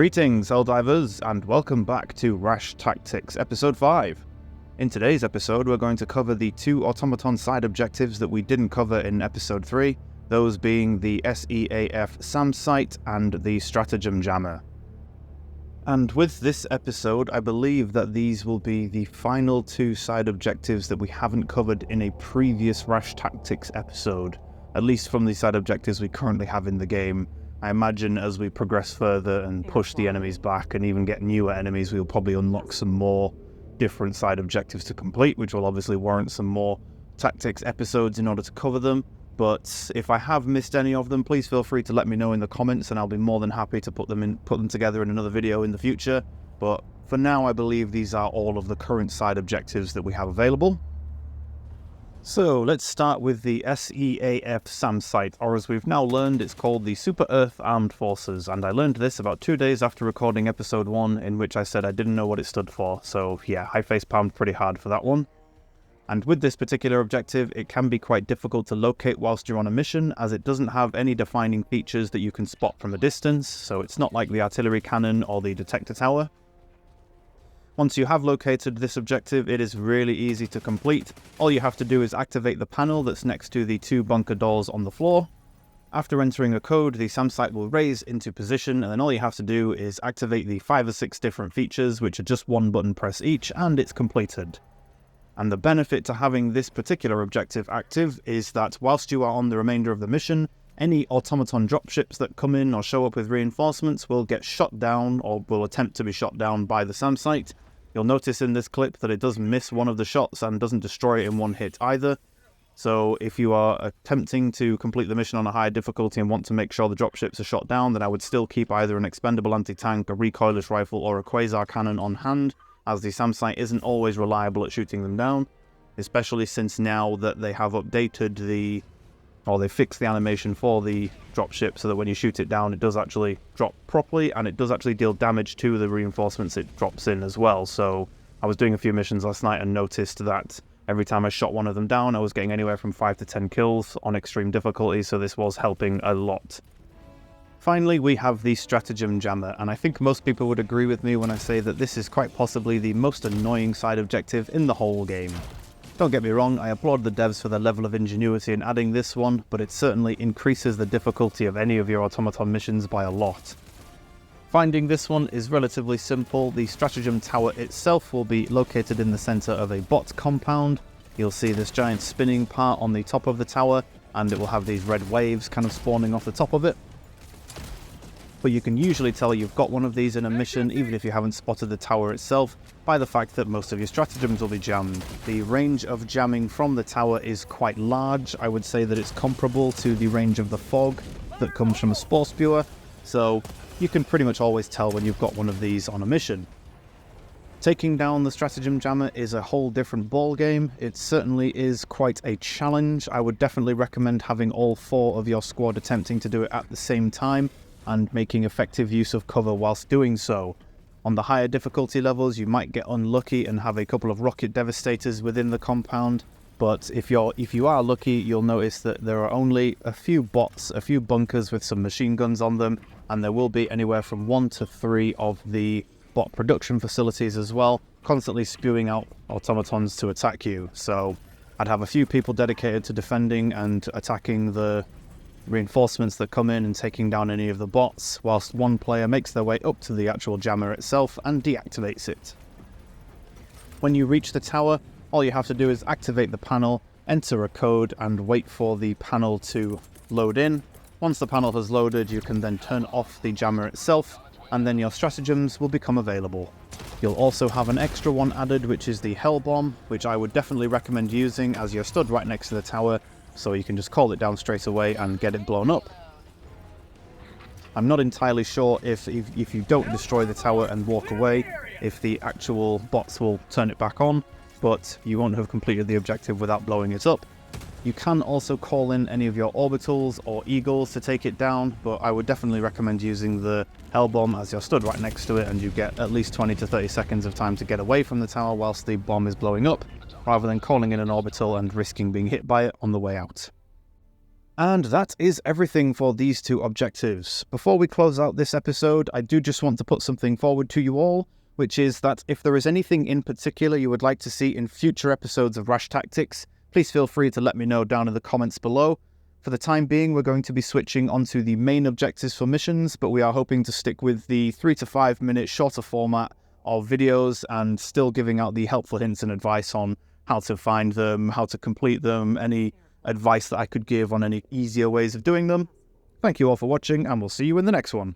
Greetings, Helldivers, and welcome back to R.A.S.H Tactics Episode 5. In today's episode, we're going to cover the two Automaton side objectives that we didn't cover in Episode 3, those being the SEAF SAM site and the Stratagem Jammer. And with this episode, I believe that these will be the final two side objectives that we haven't covered in a previous R.A.S.H Tactics episode, at least from the side objectives we currently have in the game. I imagine as we progress further and push the enemies back and even get newer enemies, we'll probably unlock some more different side objectives to complete, which will obviously warrant some more tactics episodes in order to cover them. But if I have missed any of them, please feel free to let me know in the comments and I'll be more than happy to put them together in another video in the future. But for now, I believe these are all of the current side objectives that we have available. So let's start with the SEAF SAM site, or as we've now learned, it's called the Super Earth Armed Forces, and I learned this about 2 days after recording episode 1, in which I said I didn't know what it stood for, so yeah, I face palmed pretty hard for that one. And with this particular objective, it can be quite difficult to locate whilst you're on a mission, as it doesn't have any defining features that you can spot from a distance, so it's not like the artillery cannon or the detector tower. Once you have located this objective, it is really easy to complete. All you have to do is activate the panel that's next to the two bunker doors on the floor. After entering a code, the SAM site will raise into position, and then all you have to do is activate the 5 or 6 different features, which are just one button press each, and it's completed. And the benefit to having this particular objective active is that whilst you are on the remainder of the mission, any automaton dropships that come in or show up with reinforcements will get shot down or will attempt to be shot down by the SAM site. You'll notice in this clip that it does miss one of the shots and doesn't destroy it in one hit either. So if you are attempting to complete the mission on a higher difficulty and want to make sure the dropships are shot down, then I would still keep either an expendable anti-tank, a recoilless rifle or a quasar cannon on hand, as the SAM site isn't always reliable at shooting them down, especially since now that they have updated they fixed the animation for the dropship so that when you shoot it down, it does actually drop properly, and it does actually deal damage to the reinforcements it drops in as well. So I was doing a few missions last night and noticed that every time I shot one of them down, I was getting anywhere from 5 to 10 kills on extreme difficulty, so this was helping a lot. Finally, we have the Stratagem Jammer, and I think most people would agree with me when I say that this is quite possibly the most annoying side objective in the whole game. Don't get me wrong, I applaud the devs for their level of ingenuity in adding this one, but it certainly increases the difficulty of any of your automaton missions by a lot. Finding this one is relatively simple. The Stratagem Tower itself will be located in the center of a bot compound. You'll see this giant spinning part on the top of the tower, and it will have these red waves kind of spawning off the top of it. But you can usually tell you've got one of these in a mission, even if you haven't spotted the tower itself, by the fact that most of your stratagems will be jammed. The range of jamming from the tower is quite large. I would say that it's comparable to the range of the fog that comes from a spore spewer, so you can pretty much always tell when you've got one of these on a mission. Taking down the Stratagem Jammer is a whole different ball game. It certainly is quite a challenge. I would definitely recommend having all 4 of your squad attempting to do it at the same time, and making effective use of cover whilst doing so. On the higher difficulty levels, you might get unlucky and have a couple of rocket devastators within the compound, but if you are lucky, you'll notice that there are only a few bots, a few bunkers with some machine guns on them, and there will be anywhere from 1 to 3 of the bot production facilities as well, constantly spewing out automatons to attack you. So I'd have a few people dedicated to defending and attacking the reinforcements that come in and taking down any of the bots, whilst one player makes their way up to the actual jammer itself and deactivates it. When you reach the tower, all you have to do is activate the panel, enter a code, and wait for the panel to load in. Once the panel has loaded, you can then turn off the jammer itself, and then your stratagems will become available. You'll also have an extra one added, which is the Hell Bomb, which I would definitely recommend using as you're stood right next to the tower, so you can just call it down straight away and get it blown up. I'm not entirely sure if you don't destroy the tower and walk away, if the actual bots will turn it back on, but you won't have completed the objective without blowing it up. You can also call in any of your orbitals or eagles to take it down, but I would definitely recommend using the Hell Bomb as you're stood right next to it and you get at least 20 to 30 seconds of time to get away from the tower whilst the bomb is blowing up, rather than calling in an orbital and risking being hit by it on the way out. And that is everything for these two objectives. Before we close out this episode, I do just want to put something forward to you all, which is that if there is anything in particular you would like to see in future episodes of R.A.S.H Tactics, please feel free to let me know down in the comments below. For the time being, we're going to be switching onto the main objectives for missions, but we are hoping to stick with the 3 to 5 minute shorter format of videos and still giving out the helpful hints and advice on how to find them, how to complete them, any advice that I could give on any easier ways of doing them. Thank you all for watching, and we'll see you in the next one.